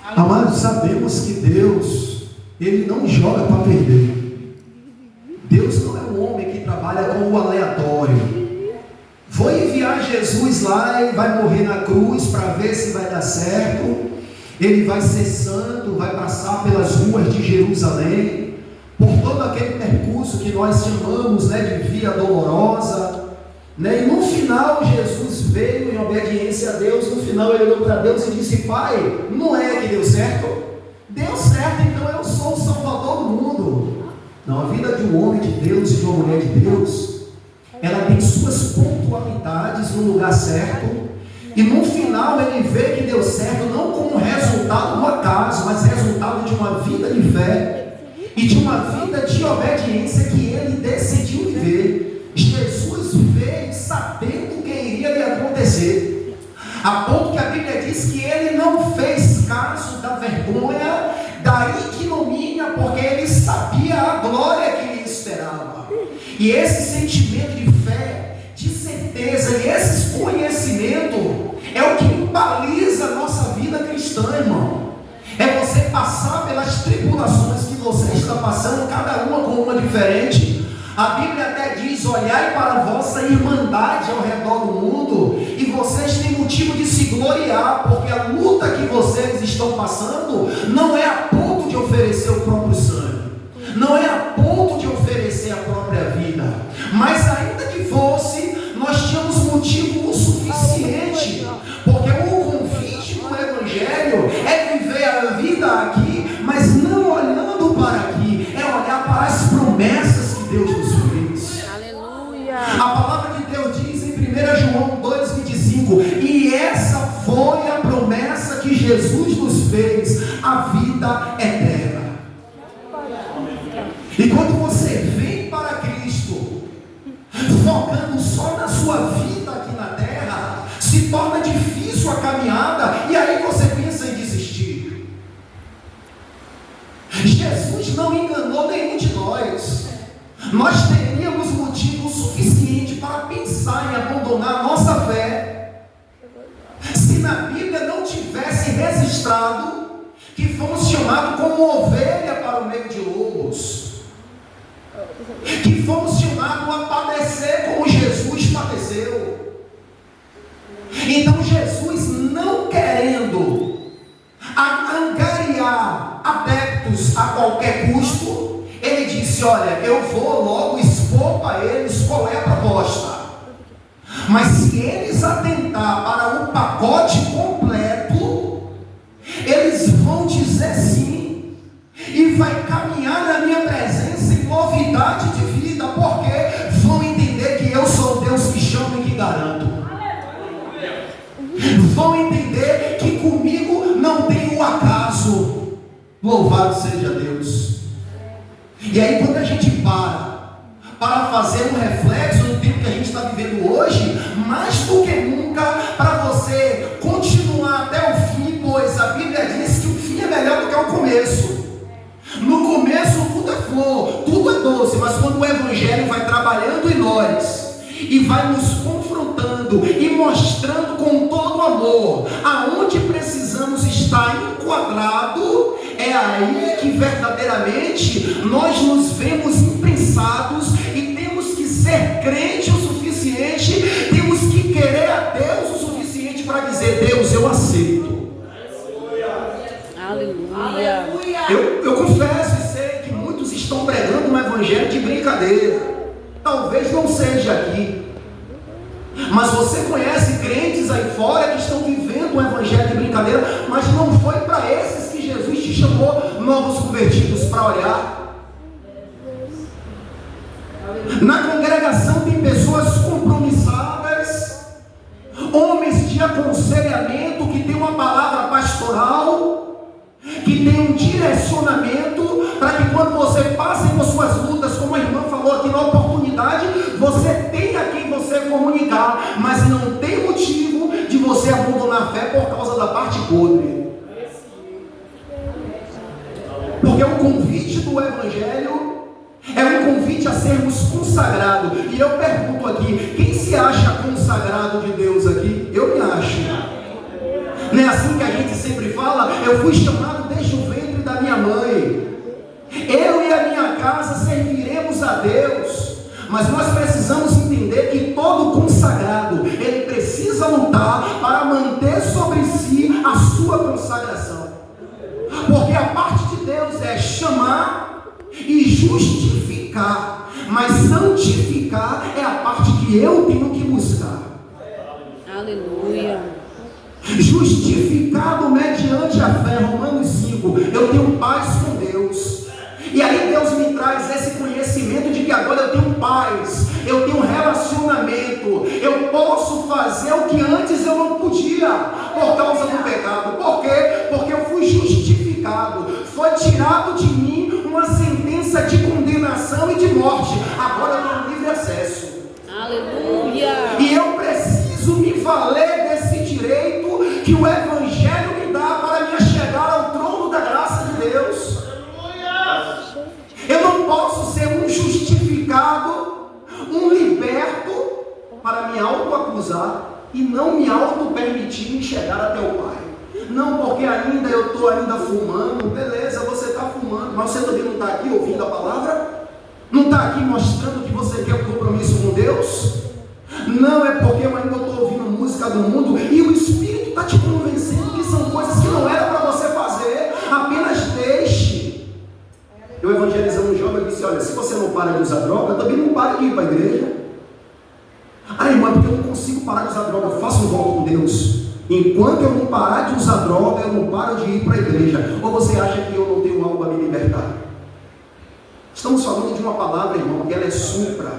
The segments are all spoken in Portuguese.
Amados, sabemos que Deus, Ele não joga para perder. Deus não é um homem que trabalha com o aleatório. Vou enviar Jesus lá e vai morrer na cruz para ver se vai dar certo. Ele vai ser santo, vai passar pelas ruas de Jerusalém, por todo aquele percurso que nós chamamos, de via dolorosa, E no final Jesus veio em obediência a Deus. No final ele olhou para Deus e disse: Pai, não é que deu certo? Deu certo, então eu sou o Salvador do mundo. Não, a vida de um homem de Deus e de uma mulher de Deus, ela tem suas pontualidades no lugar certo, e no final ele vê que deu certo, não como resultado do acaso, mas resultado de uma vida de fé e de uma vida de obediência que ele decidiu viver. Jesus veio sabendo o que iria lhe acontecer, a ponto que a Bíblia diz que ele não fez caso da vergonha, da ignomínia, porque ele sabia a glória que lhe esperava. E esse sentimento de fé, de certeza, e esse conhecimento é o que baliza a nossa vida cristã, irmão. É você passar pelas tribulações que você está passando, cada uma com uma diferente. A Bíblia até diz: olhai para a vossa irmandade ao redor do mundo, e vocês têm motivo de se gloriar, porque a luta que vocês estão passando não é a ponto de oferecer o próprio sangue, não é a ponto de oferecer a própria vida, mas ainda que fosse, nós tínhamos motivo o suficiente, porque o convite do Evangelho é viver a vida aqui, mas não olhando para aqui, é olhar para as promessas que Deus nos fez. Aleluia. A palavra de Deus diz em 1 João 2,25: e essa foi a promessa que Jesus nos fez, a vida eterna. E quando você vem para Cristo, focando só na sua vida aqui na terra, se torna difícil a caminhada, e aí você pensa em desistir. Jesus não enganou nenhum de nós. Nós teríamos motivo suficiente para pensar em abandonar a nossa fé, se na Bíblia não tivesse registrado que fomos chamados como ovelha para o meio de lobos, que fomos chamados a padecer como Jesus padeceu. Então Jesus, não querendo angariar adeptos a qualquer custo, ele disse: olha, eu vou logo expor para eles qual é a proposta, mas se eles atentar para o pacote completo, eles vão dizer sim, e vai caminhar na minha presença em novidade de vida, porque vão entender que eu sou Deus que chama e que garanto. Vão entender que comigo não tem um acaso. Louvado seja Deus. E aí, quando a gente para fazer um reflexo no tempo que a gente está vivendo hoje, mais do que nunca, para você continuar até o fim, pois a Bíblia diz que o fim é melhor do que o começo. No começo tudo é flor, tudo é doce, mas quando o Evangelho vai trabalhando em nós e vai nos confrontando e mostrando com todo amor aonde precisamos estar enquadrado, é aí que verdadeiramente nós nos vemos impensados e temos que ser crente o suficiente, temos que querer a Deus o suficiente para dizer: Deus, eu aceito. Aleluia. Eu confesso e sei que muitos estão pregando um evangelho de brincadeira. Talvez não seja aqui, mas você conhece crentes aí fora que estão vivendo um evangelho de brincadeira, mas não foi para esses que Jesus te chamou, novos convertidos, para olhar. Na congregação tem pessoas compromissadas, homens de aconselhamento que têm uma palavra pastoral, que tem um direcionamento para que quando você passe por suas lutas, como a irmã falou aqui na oportunidade, você tem a quem você comunicar, mas não tem motivo de você abandonar a fé por causa da parte podre. Porque o convite do Evangelho é um convite a sermos consagrados. E eu pergunto aqui: quem se acha consagrado de Deus aqui? Eu me acho. Não é assim que a gente sempre fala? fala: eu fui chamado desde o ventre da minha mãe. Eu e a minha casa serviremos a Deus. Mas nós precisamos entender que todo consagrado, ele precisa lutar para manter sobre si a sua consagração. Porque a parte de Deus é chamar e justificar, mas santificar é a parte que eu tenho que buscar. Aleluia. Justificado mediante a fé, Romanos 5, eu tenho paz com Deus. E aí Deus me traz esse conhecimento de que agora eu tenho paz, eu tenho relacionamento, eu posso fazer o que antes eu não podia, por causa do pecado. Por quê? Porque eu fui justificado, foi tirado de mim uma sentença de condenação e de morte. Agora eu tenho livre acesso. Aleluia. E eu preciso me valer desse direito que o Evangelho me dá para me chegar ao trono da graça de Deus. Eu não posso ser um justificado, um liberto, para me autoacusar e não me auto-permitir me chegar até o Pai. Não, porque ainda eu estou ainda fumando. Beleza, você está fumando, mas você também não está aqui ouvindo a palavra? Não está aqui mostrando que você quer um compromisso com Deus? Não, é porque eu ainda estou ouvindo música do mundo e o Espírito está te convencendo que são coisas que não era para você fazer. Apenas deixe. Eu evangelizando um jovem, eu disse: olha, se você não para de usar droga, também não pare de ir para a igreja. Ah, irmã, porque eu não consigo parar de usar droga. Eu faço um voto com Deus: enquanto eu não parar de usar droga, eu não paro de ir para a igreja. Ou você acha que eu não tenho algo a me libertar? Estamos falando de uma palavra, irmão, que ela é supra,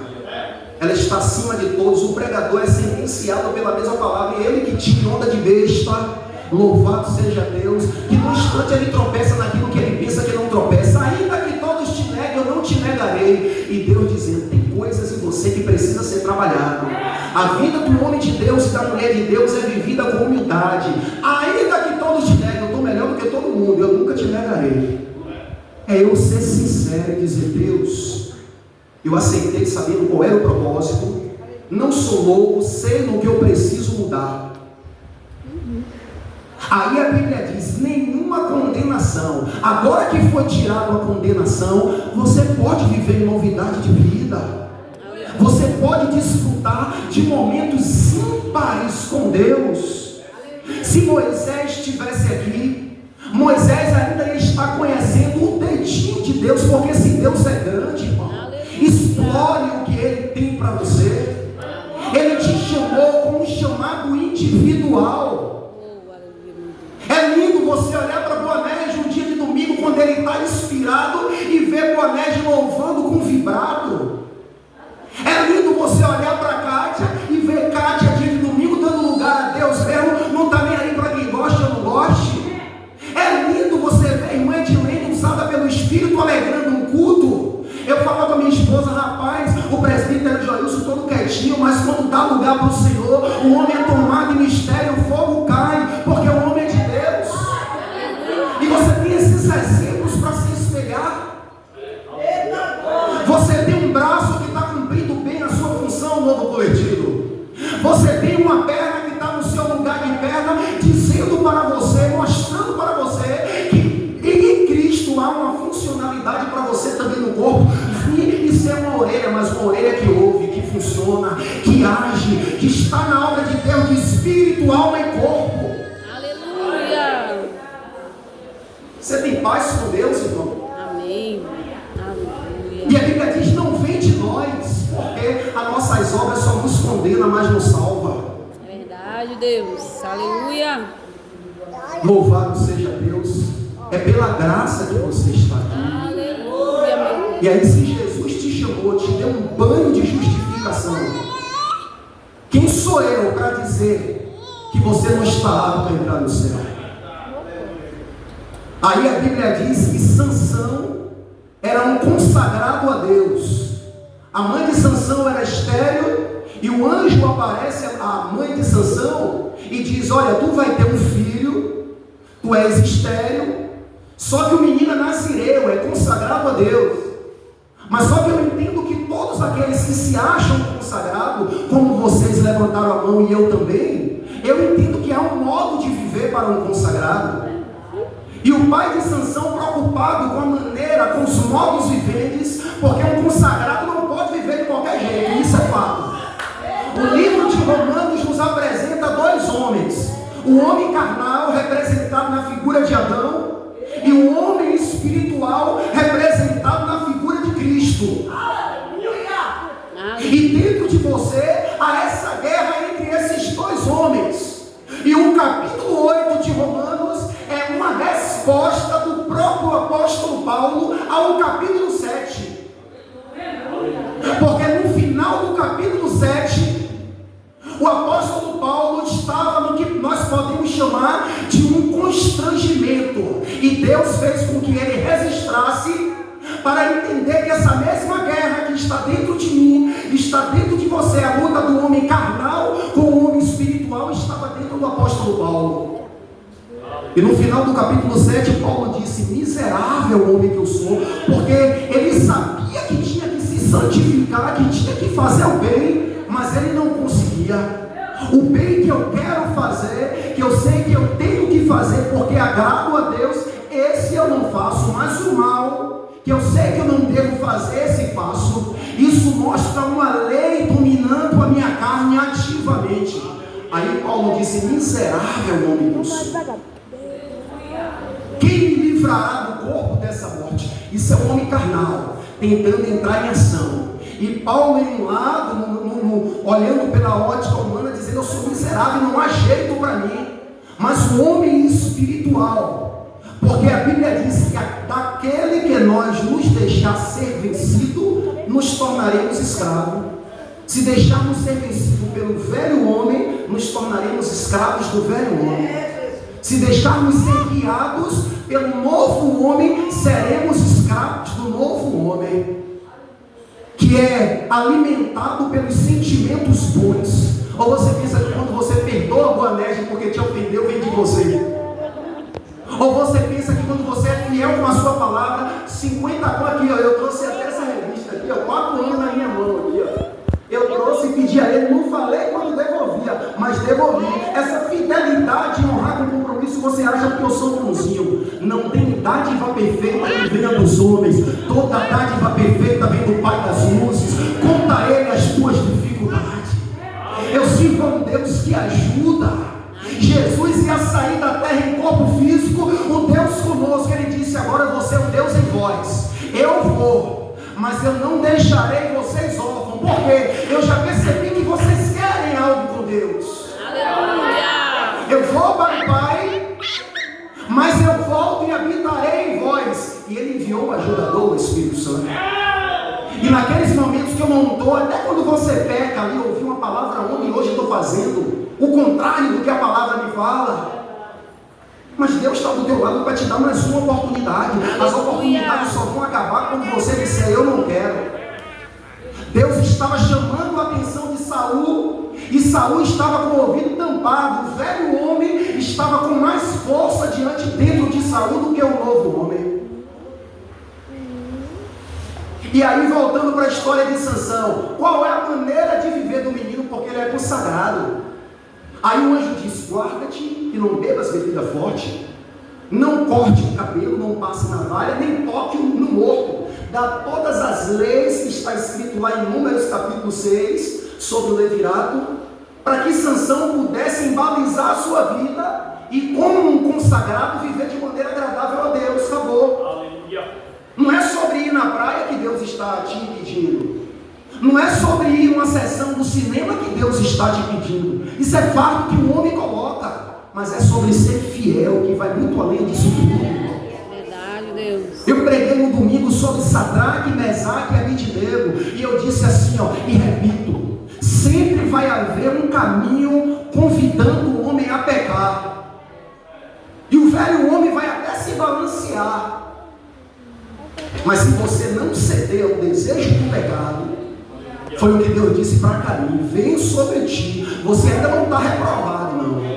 ela está acima de todos. O pregador é sentenciado pela mesma palavra, e ele que tira onda de besta, louvado seja Deus, que no instante ele tropeça naquilo que ele pensa que não tropeça. Ainda que todos te neguem, eu não te negarei. E Deus dizendo: tem coisas em você que precisa ser trabalhado. A vida do homem de Deus e da mulher de Deus é vivida com humildade. Ainda que todos te neguem, eu estou melhor do que todo mundo, eu nunca te negarei. É eu ser sincero e dizer: Deus, eu aceitei sabendo qual era o propósito, não sou louco, sei no que eu preciso mudar. Aí a Bíblia diz: nenhuma condenação. Agora que foi tirada a condenação, você pode viver em novidade de vida. Você pode desfrutar de momentos ímpares com Deus. Se Moisés estivesse aqui, Moisés ainda ia estar conhecendo o dedinho de Deus, porque se Deus é grande, irmão, explore o que Ele tem para você. Ele te chamou com um chamado individual. É lindo você olhar para Boanerges um dia de domingo, quando ele está inspirado, e ver Boanerges louvando com vibrato. É lindo você olhar para Kátia e ver Kátia dia de domingo dando lugar a Deus mesmo, não está nem aí para quem gosta ou não goste. É lindo você ver a irmã Edilene usada pelo Espírito alegrando um culto. Eu falo com a minha esposa: rapaz, o presbítero Joilson todo quietinho, mas quando dá lugar para o Senhor, o homem é tomado em mistério, o fogo cai, porque o homem é de Deus. E você tem esses exemplos para se espelhar. Você tem um braço que está cumprindo bem a sua função, novo coletivo. Você tem uma perna que está no seu lugar de perna, dizendo para você, mostrando para você que em Cristo há uma funcionalidade para você também no corpo. Vir e ser uma orelha, mas uma orelha que ouve, que funciona, que age, que está na obra de Deus, de espírito, alma e corpo. Aleluia. Você tem paz com Deus, irmão? Amém. Aleluia. E a Bíblia diz: não vem de nós, porque as nossas obras só nos condenam, mas nos salva. É verdade, Deus. Aleluia. Louvado seja Deus. É pela graça que você está aqui. Aleluia, meu Deus. E aí, se Jesus te chamou, te deu um banho de justificação, quem sou eu para dizer que você não está apto para entrar no céu? Aí a Bíblia diz que Sansão era um consagrado a Deus. A mãe de Sansão era estéril, e o anjo aparece à mãe de Sansão e diz: olha, tu vai ter um filho, tu és estéril, só que o menino é nazireu, é consagrado a Deus. Mas só que eu entendo que todos aqueles que se acham consagrados, como vocês levantaram a mão e eu também, eu entendo que há um modo de viver para um consagrado. E o pai de Sansão, preocupado com a maneira, com os modos viventes, porque um consagrado não pode viver de qualquer jeito, isso é fato. O livro de Romanos nos apresenta dois homens: o homem carnal, representado na figura de Adão, e o homem espiritual, representado na figura de Cristo. E dentro de você há essa guerra entre esses dois homens. E o capítulo 8 de Romanos é uma resposta do próprio apóstolo Paulo ao capítulo 7. Porque no final do capítulo 7, o apóstolo Paulo estava no que nós podemos chamar de um constrangimento. E Deus fez com que ele registrasse, para entender que essa mesma guerra que está dentro de mim, está dentro de você, a luta do homem carnal com o homem espiritual, estava dentro do apóstolo Paulo. E no final do capítulo 7, Paulo disse: miserável homem que eu sou, porque ele sabia que tinha que se santificar, que tinha que fazer o bem, mas ele não conseguia. O bem que eu quero fazer, que eu sei que eu tenho que fazer porque agrado a Deus, esse eu não faço, mas o mal, que eu sei que eu não devo fazer, esse faço. Isso mostra uma lei dominando a minha carne ativamente. Aí Paulo disse: miserável homem que eu sou, quem me livrará do corpo dessa morte? Isso é o homem carnal, tentando entrar em ação. E Paulo em um lado, olhando pela ótica humana, dizendo: eu sou miserável, não há jeito para mim. Mas o homem espiritual, porque a Bíblia diz que daquele que nós nos deixar ser vencido, nos tornaremos escravos. Se deixarmos ser vencidos pelo velho homem, nos tornaremos escravos do velho homem. Se deixarmos ser guiados pelo novo homem, seremos escravos do novo homem, que é alimentado pelos sentimentos bons. Ou você pensa que quando você perdoa a Boanerges porque te ofendeu, vem de você? Ou você pensa que quando você é fiel com a sua palavra, 50 aqui, ó, eu trouxe até essa revista aqui, ó, 4 anos na minha mão aqui, ó. Eu trouxe e pedi a ele, não falei quando devolvia, mas devolvi. Essa fidelidade e honrar com compromisso, você acha que eu sou bonzinho? Não tem dádiva perfeita que venha dos homens. Toda dádiva perfeita vem do Pai das luzes. Conta a ele as tuas dificuldades. Eu sirvo a um Deus que ajuda. Jesus ia sair da terra em corpo físico, o Deus conosco. Ele disse: agora você é um Deus em vós. Eu vou, mas eu não deixarei vocês órfãos. Porque eu já percebi que vocês querem algo com Deus. Aleluia! Eu vou para o Pai, mas eu volto e habitarei em vós. E Ele enviou o ajudador, o Espírito Santo. E naqueles momentos que eu não estou, até quando você peca ali, ouvi uma palavra ontem e hoje estou fazendo o contrário do que a palavra me fala. Mas Deus está do teu lado para te dar mais uma oportunidade. As oportunidades só vão acabar quando você disser: eu não quero. Deus estava chamando a atenção de Saul, e Saul estava com o ouvido tampado. O velho homem estava com mais força dentro de Saul do que o novo homem. E aí, voltando para a história de Sansão, qual é a maneira de viver do menino? Porque ele é consagrado. Aí o anjo diz: guarda-te que não bebas bebida forte, não corte o cabelo, não passe navalha, nem toque no morto. Dá todas as leis que está escrito lá em Números capítulo 6, sobre o levirato, para que Sansão pudesse embalizar a sua vida e, como um consagrado, viver de maneira agradável a Deus. Acabou. Aleluia. Não é sobre ir na praia que Deus está te pedindo. Não é sobre ir a uma sessão do cinema que Deus está te pedindo. Isso é fato que o homem coloca. Mas é sobre ser fiel, que vai muito além disso tudo. Verdade, Deus. Eu preguei no domingo sobre Sadraque, Mesaque e Abednego. E eu disse assim, ó, e repito: sempre vai haver um caminho convidando o homem a pecar. E o velho homem vai até se balancear. Mas se você não ceder ao desejo do pecado, foi o que Deus disse para Caim: vem sobre ti. Você ainda não está reprovado, não.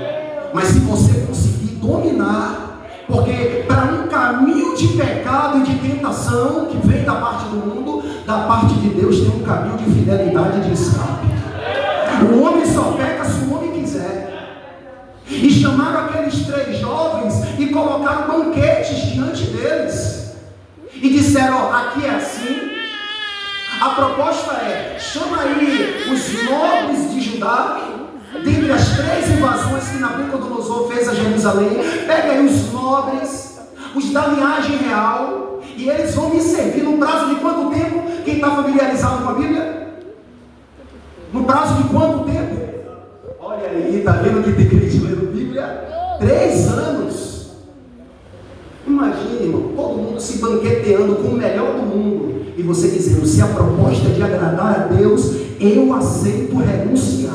Mas se você conseguir dominar, porque para um caminho de pecado e de tentação que vem da parte do mundo, da parte de Deus tem um caminho de fidelidade e de escape. O homem só peca se o homem quiser. E chamaram aqueles 3 jovens e colocaram banquetes diante deles e disseram: ó, aqui é assim, a proposta é, chama aí os nobres de Judá, dentre as 3 invasões que Nabucodonosor fez a Jerusalém, pega aí os nobres, os da linhagem real, e eles vão me servir no prazo de quanto tempo? Quem está familiarizado com a Bíblia? No prazo de quanto tempo? Olha aí, está vendo que tem crente lendo Bíblia? 3 anos. Imagine, irmão, todo mundo se banqueteando com o melhor do mundo, e você dizendo: se a proposta é de agradar a Deus, eu aceito renunciar.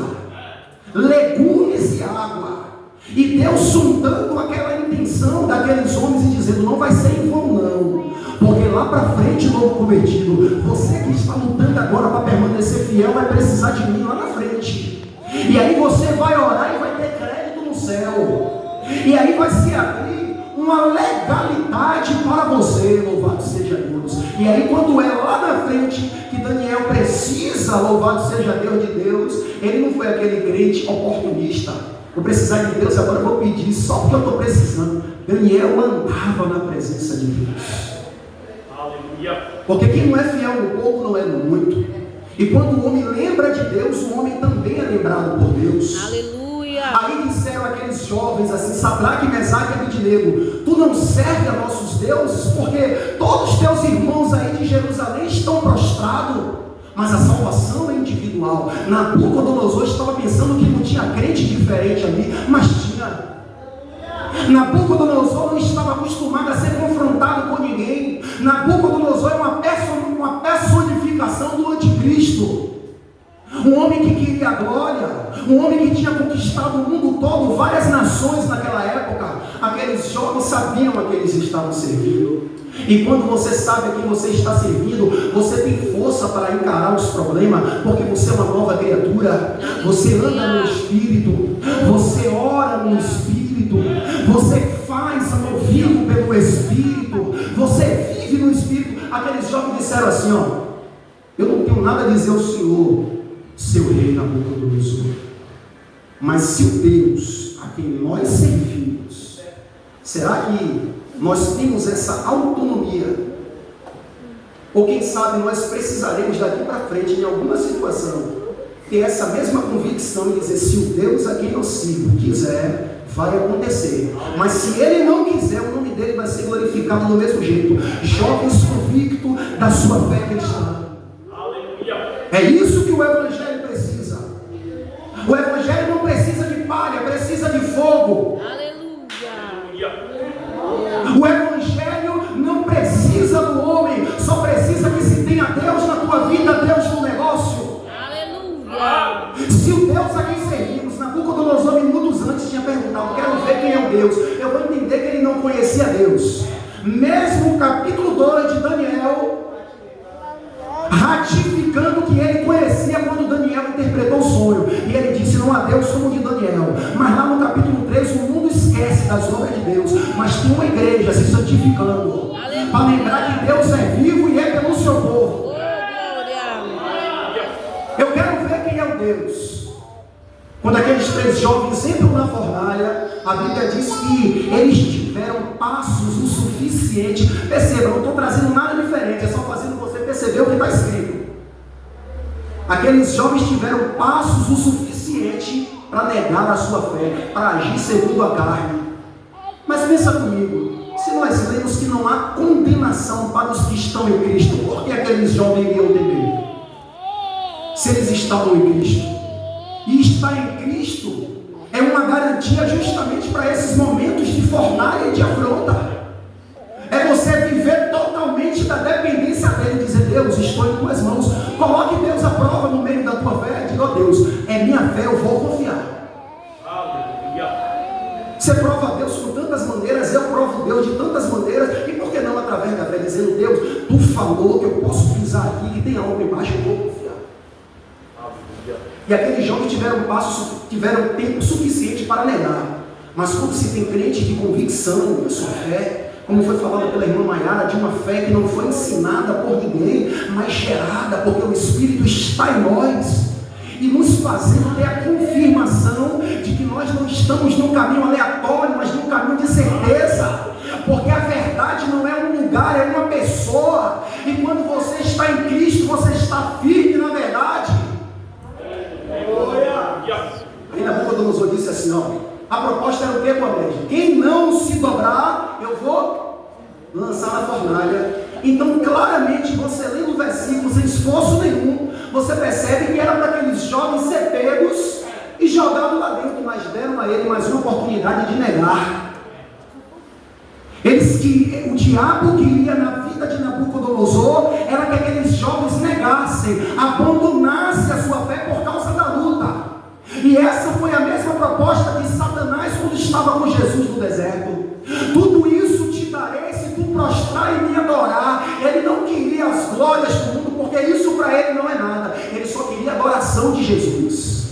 Legumes e água, e Deus sondando aquela intenção daqueles homens e dizendo: não vai ser em vão não, porque lá para frente, novo convertido, você que está lutando agora para permanecer fiel, vai precisar de mim lá na frente, e aí você vai orar e vai ter crédito no céu, e aí vai se abrir uma legalidade para você, louvado seja Deus. E aí quando é lá na frente que Daniel precisa, louvado seja Deus de Deus, ele não foi aquele crente oportunista: vou precisar de Deus, agora eu vou pedir só porque eu estou precisando. Daniel andava na presença de Deus. Aleluia. Porque quem não é fiel no pouco não é no muito. E quando o homem lembra de Deus, o homem também é lembrado por Deus. Aleluia. Aí disseram aqueles jovens assim, Sadraque, Mesaque e Abednego: tu não serve a nossos deuses, porque todos os teus irmãos aí de Jerusalém estão prostrados, mas a salvação é individual. Nabucodonosor estava pensando que não tinha crente diferente ali, mas tinha. Nabucodonosor não estava acostumado a ser confrontado com ninguém. Nabucodonosor é uma personificação do anticristo. Um homem que queria a glória, um homem que tinha conquistado o mundo todo, várias nações naquela época. Aqueles jovens sabiam a que eles estavam servindo. E quando você sabe a quem você está servindo, você tem força para encarar os problemas, porque você é uma nova criatura. Você anda no Espírito, você ora no Espírito, você faz movido pelo Espírito, você vive no Espírito. Aqueles jovens disseram assim: ó, eu não tenho nada a dizer ao Senhor, seu rei Nabucodonosor, mas se o Deus a quem nós servimos, será que nós temos essa autonomia? Ou quem sabe nós precisaremos daqui para frente, em alguma situação, ter essa mesma convicção e dizer: se o Deus a quem eu sirvo quiser, vai acontecer. Mas se Ele não quiser, o nome dele vai ser glorificado do mesmo jeito. Jovens convictos da sua fé cristã. É isso que o Evangelho precisa. O Evangelho não precisa de palha, precisa de fogo. Aleluia. O Evangelho não precisa do homem, só precisa que se tenha Deus na tua vida, Deus no negócio. Aleluia. Se o Deus a quem servimos, Nabucodonosor minutos antes tinha perguntado: quero ver quem é o Deus, eu vou entender que ele não conhecia Deus. Mesmo o capítulo 2 de Daniel ratificando que ele conhecia quando Daniel interpretou o sonho, e ele disse: não há Deus como de Daniel. Mas lá no capítulo 3 o mundo esquece das obras de Deus, mas tem uma igreja se santificando, para lembrar que Deus é vivo e é pelo seu povo. Eu quero ver quem é o Deus. Quando aqueles 3 jovens entram na fornalha, a Bíblia diz que eles tiveram passos o suficiente. Perceba, eu não estou trazendo nada diferente, é só fazendo você perceber o que está escrito. Aqueles jovens tiveram passos o suficiente para negar a sua fé, para agir segundo a carne. Mas pensa comigo, se nós lemos que não há condenação para os que estão em Cristo, por que aqueles jovens iriam temer? Se eles estavam em Cristo, e estar em Cristo é uma garantia justamente para esses momentos de fornalha e de afronta. É você viver totalmente da dependência dele e dizer: Deus, estou em tuas mãos. Coloque Deus à prova no meio da tua fé. Diga: ó Deus, é minha fé, eu vou confiar. Você prova a Deus com tantas maneiras, eu provo Deus de tantas maneiras, e por que não através da fé, dizendo: Deus, tu falou que eu posso pisar aqui, que tem algo embaixo, eu vou confiar. E aqueles jovens tiveram tempo suficiente para negar. Mas quando se tem crente de convicção na sua fé, como foi falado pela irmã Maiara, de uma fé que não foi ensinada por ninguém, mas gerada porque o Espírito está em nós, e nos fazendo ter a confirmação de que nós não estamos num caminho aleatório, mas num caminho de certeza, porque a verdade não é um lugar, é uma pessoa, e quando você está em Cristo, você está firme na verdade. Aí Nabucodonosor disse assim, ó, a proposta era o que, Colégio? Quem não se dobrar, eu vou lançar na fornalha. Então, claramente, você lendo o versículo, sem esforço nenhum, você percebe que era para aqueles jovens ser pegos e jogados lá dentro, mas deram a ele mais uma oportunidade de negar. O diabo queria na vida de Nabucodonosor era que aqueles jovens negassem, abandonassem a sua fé por causa da luta. E essa foi a mesma proposta de Satanás quando estava com Jesus no deserto. Tudo isso te darei se tu prostrar e me adorar. Ele não queria as glórias do mundo, porque isso para ele não é nada. Ele só queria a adoração de Jesus.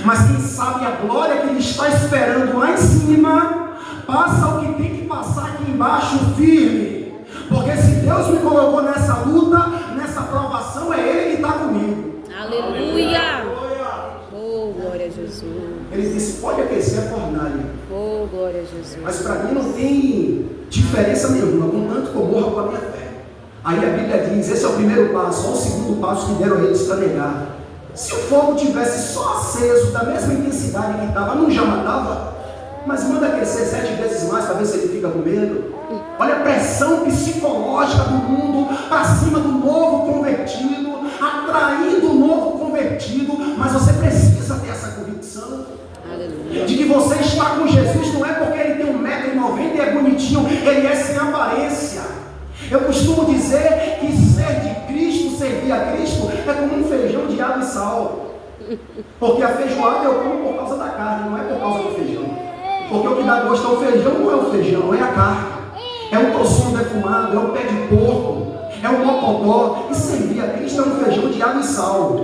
Mas quem sabe a glória que ele está esperando lá em cima, passa o que tem que passar aqui embaixo firme. Porque se Deus me colocou nessa luta, nessa provação, é Ele que está comigo. Aleluia. Oh, glória a Jesus. Ele disse, pode aquecer a fornalha. Oh, glória a Jesus. Mas para mim não tem diferença nenhuma, contanto que eu morra com a minha fé. Aí a Bíblia diz, esse é o primeiro passo, o segundo passo que deram a eles para negar. Se o fogo tivesse só aceso, da mesma intensidade que estava, não já matava? Mas manda aquecer 7 vezes mais para ver se ele fica com medo. Olha a pressão psicológica do mundo para cima do novo convertido, atraindo o novo convertido, mas você precisa ter essa convicção. Aleluia. De que você está com Jesus, não é porque ele tem 1,90 m e é bonitinho, ele é sem aparência. Eu costumo dizer que ser de Cristo, servir a Cristo, é como um feijão de água e sal. Porque a feijoada eu como por causa da carne, não é por causa do feijão. Porque o que dá gosto ao feijão não é o feijão, é a carne. É o tocinho defumado, é o pé de porco, é o mocotó. E servir a Cristo é um feijão de água e sal.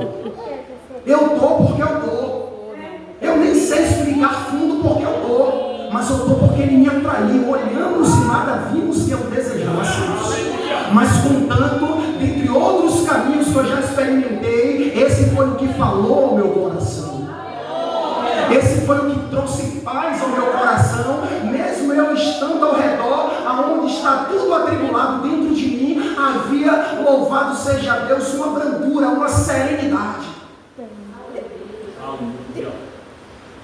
Eu estou porque eu estou. Eu nem sei explicar fundo porque eu estou. Mas eu estou porque Ele me atraiu. Olhamos e nada vimos que eu desejássemos. Mas contanto, dentre outros caminhos que eu já experimentei, esse foi o que falou ao meu coração. Esse foi o que trouxe paz ao meu coração, mesmo eu estando ao redor, aonde está tudo atribulado dentro de mim, havia, louvado seja Deus, uma brandura, uma serenidade.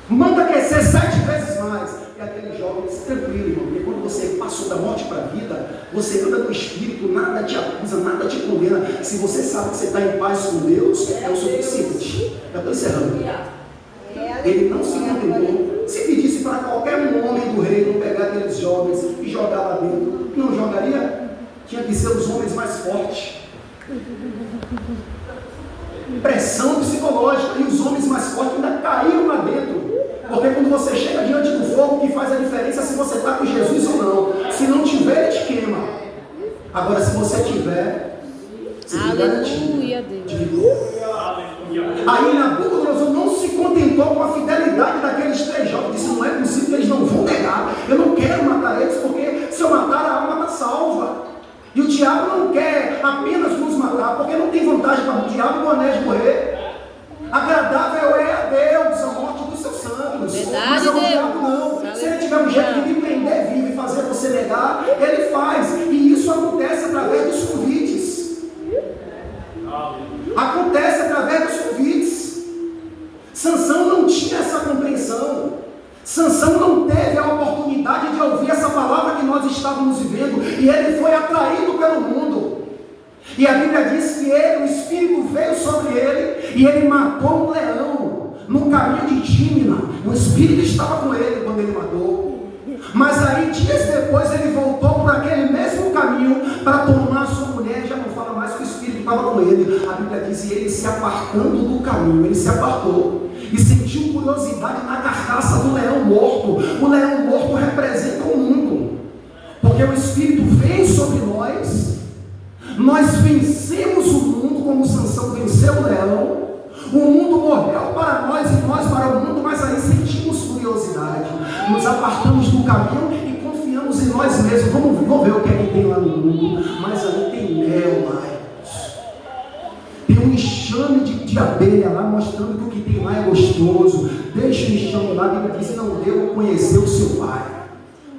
Manda aquecer 7 vezes mais. E aquele jovem disse, tranquilo, irmão, porque quando você passou da morte para a vida, você anda no Espírito, nada te acusa, nada te condena. Se você sabe que você está em paz com Deus, é o suficiente. Já estou encerrando. Ele não se contentou. Se pedisse para qualquer um homem do reino pegar aqueles jovens e jogar lá dentro, não jogaria? Tinha que ser os homens mais fortes. Pressão psicológica, e os homens mais fortes ainda caíram lá dentro. Porque quando você chega diante do fogo, o que faz a diferença é se você está com Jesus ou não. Se não tiver, ele te queima. Agora, se você tiver, você tem garantia de vitória. Aí Nabucodonosor não se contentou com a fidelidade daqueles 3 jovens. Disse, não é possível que eles não vão negar. Eu não quero matar eles, porque se eu matar, a alma está salva. E o diabo não quer apenas nos matar, porque não tem vantagem para o diabo com o anel de morrer. Agradável é a Deus a morte dos seus santos. Verdade, mas ao Deus. diabo não. Se ele tiver um jeito de me prender vivo e fazer você negar, ele faz. E isso acontece através dos convites. Acontece através dos convites. Sansão não tinha essa compreensão. Sansão não teve a oportunidade de ouvir essa palavra que nós estávamos vivendo, e ele foi atraído pelo mundo. E a Bíblia diz que ele, o Espírito veio sobre ele, e ele matou um leão no caminho de Tímina. O Espírito estava com ele quando ele matou. Mas aí, dias depois, ele voltou por aquele mesmo caminho para tomar sua mulher. Já não fala mais que o Espírito estava com ele. A Bíblia diz, e ele se apartando do caminho, ele se apartou e sentiu curiosidade na carcaça do leão morto. O leão morto representa o mundo, porque o Espírito vem sobre nós. Nós vencemos o mundo como Sansão venceu o leão. O mundo morreu para nós e nós para o mundo, mas aí sentimos curiosidade, nos apartamos do caminho e confiamos em nós mesmos. Vamos ver o que é que tem lá no mundo. Mas ali tem mel lá, tem um enxame de abelha lá, mostrando que o que diz, e não deu a conhecer o seu pai.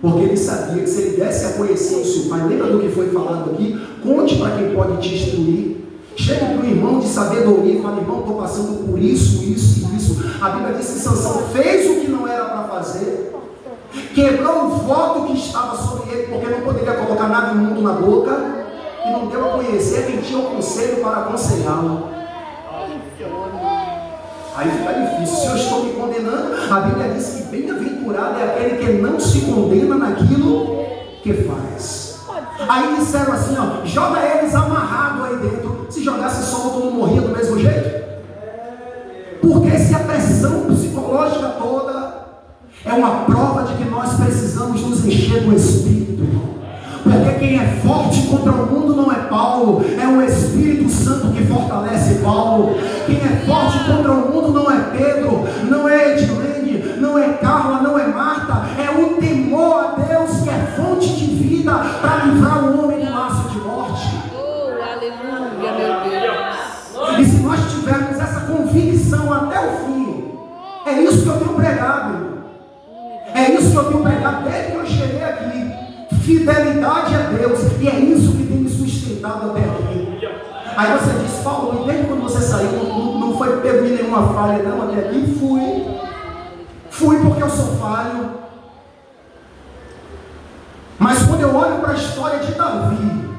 Porque ele sabia que se ele desse a conhecer o seu pai, lembra do que foi falado aqui? Conte para quem pode te instruir. Chega para o irmão de sabedoria e fala: irmão, estou passando por isso, isso e isso. A Bíblia diz que Sansão fez o que não era para fazer, quebrou o voto que estava sobre ele, porque não poderia colocar nada imundo na boca, e não deu a conhecer quem tinha o conselho para aconselhá-lo. Aí fica difícil. Se eu estou me condenando, a Bíblia diz que bem-aventurado é aquele que não se condena naquilo que faz. Aí disseram assim, ó, joga eles amarrado aí dentro. Se jogasse solto, não morria do mesmo jeito? Porque se a pressão psicológica toda é uma prova de que nós precisamos nos encher do Espírito, irmão. Porque quem é forte contra o mundo não é Paulo, é o Espírito Santo que fortalece Paulo. Quem é forte contra o mundo não é Pedro, não é Edilene, não é Carla, não é Marta, é o temor a Deus que é fonte de vida para livrar o homem do laço de morte. Oh, aleluia, meu Deus. E se nós tivermos essa convicção até o fim, é isso que eu tenho pregado, irmão. É isso que eu tenho pregado desde que eu cheguei aqui. Fidelidade a Deus, e é isso que tem me sustentado até aqui. Aí você diz: Paulo, não entende quando você saiu, não foi pego em nenhuma falha, não, até aqui fui porque eu sou falho. Mas quando eu olho para a história de Davi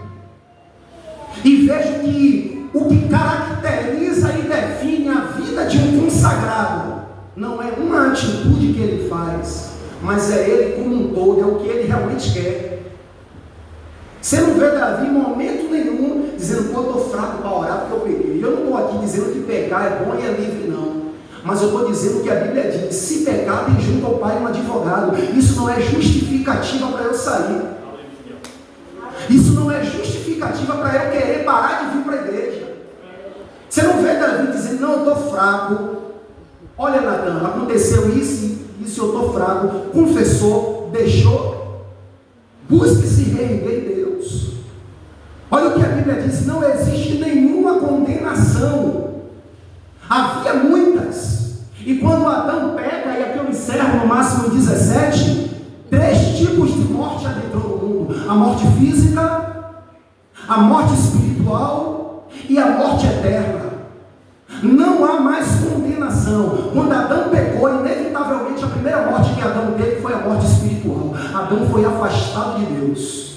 e vejo que o que caracteriza e define a vida de um consagrado não é uma atitude que ele faz, mas é ele como um todo, é o que ele realmente quer. Você não vê Davi em momento nenhum dizendo: pô, eu estou fraco para orar porque eu peguei. Eu não estou aqui dizendo que pecar é bom e é livre, não. Mas eu estou dizendo que a Bíblia diz: se pecar, tem junto ao Pai um advogado. Isso não é justificativa para eu sair. Isso não é justificativa para eu querer parar de vir para a igreja. Você não vê Davi dizendo: não, eu estou fraco. Olha, Natan, aconteceu isso, eu estou fraco. Confessou, deixou. Busque se reerguer em Deus. Olha o que a Bíblia diz: não existe nenhuma condenação. Havia muitas. E quando Adão peca, e aqui eu encerro no máximo em 17, 3 tipos de morte adentrou no mundo: a morte física, a morte espiritual e a morte eterna. Não há mais condenação. Quando Adão pecou, inevitavelmente a primeira morte que Adão teve foi a morte espiritual. Adão foi afastado de Deus.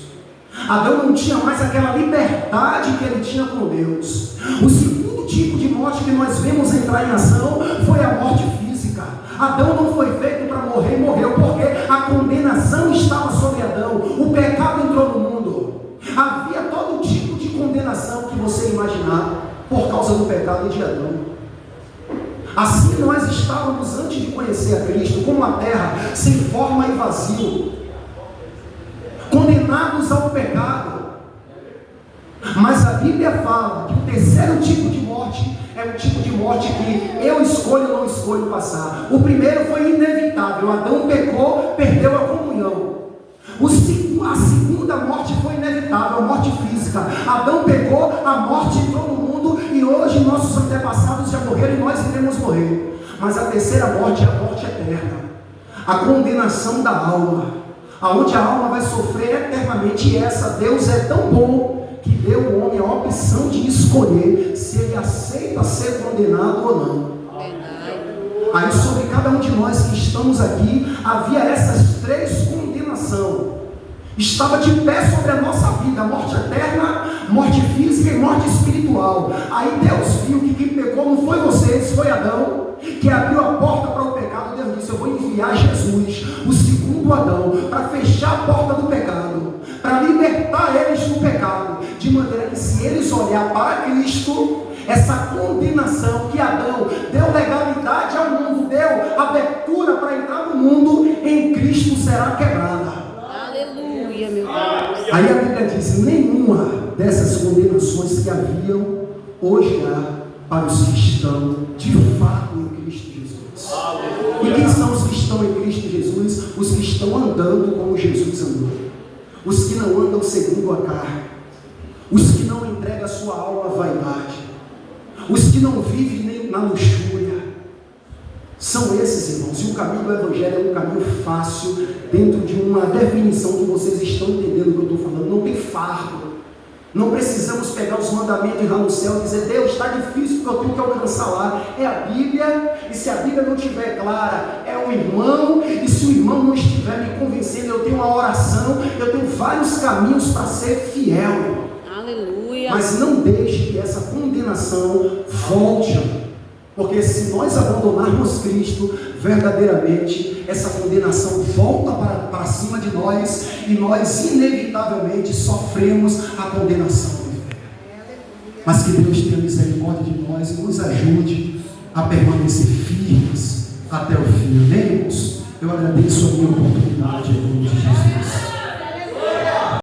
Adão não tinha mais aquela liberdade que ele tinha com Deus. O segundo tipo de morte que nós vemos entrar em ação foi a morte física. Adão não foi feito para morrer, morreu porque a condenação estava sobre Adão. O pecado entrou no mundo. Havia todo tipo de condenação que você imaginar por causa do pecado de Adão. Assim nós estávamos antes de conhecer a Cristo, como a terra, sem forma e vazio, condenados ao pecado. Mas a Bíblia fala que o terceiro tipo de morte é um tipo de morte que eu escolho ou não escolho passar. O primeiro foi inevitável: Adão pecou, perdeu a comunhão. A segunda morte foi inevitável, a morte física. Adão pecou, a morte entrou no mundo, e hoje nossos antepassados já morreram e nós iremos morrer. Mas a terceira morte é a morte eterna, a condenação da alma, aonde a alma vai sofrer eternamente. E essa, Deus é tão bom que deu ao homem a opção de escolher se ele aceita ser condenado ou não. Aí sobre cada um de nós que estamos aqui, havia essas 3 condenações. Estava de pé sobre a nossa vida: morte eterna, morte física e morte espiritual. Aí Deus viu que quem pecou não foi vocês, foi Adão, que abriu a porta para o pecado. Deus disse: eu vou enviar Jesus, o segundo Adão, para fechar a porta do pecado, para libertar eles do pecado, de maneira que se eles olhar para Cristo, essa condenação que Adão deu legalidade ao mundo, deu abertura para entrar no mundo, em Cristo será quebrada. Aleluia, meu Deus. Aí a Bíblia diz: nenhuma dessas condenações que haviam, hoje há para os que estão de fato em Cristo Jesus. E quem são os que estão em Cristo Jesus? Os que estão andando como Jesus andou, os que não andam segundo a carne, os que não entregam a sua alma à vaidade, os que não vivem nem na luxúria. São esses acontecer, irmãos. E o caminho do Evangelho é um caminho fácil, dentro de uma definição que vocês estão entendendo o que eu estou falando. Não tem fardo. Não precisamos pegar os mandamentos e ir lá no céu e dizer: Deus, está difícil porque eu tenho que alcançar lá. É a Bíblia, e se a Bíblia não estiver clara, é o irmão, e se o irmão não estiver me convencendo, eu tenho uma oração, eu tenho vários caminhos para ser fiel. Aleluia. Mas não deixe que essa condenação volte, porque se nós abandonarmos Cristo, verdadeiramente, essa condenação volta para cima de nós, e nós inevitavelmente sofremos a condenação do inferno. Mas que Deus tenha misericórdia de nós e nos ajude a permanecer firmes até o fim. Amém, irmãos? Eu agradeço a minha oportunidade em nome de Jesus.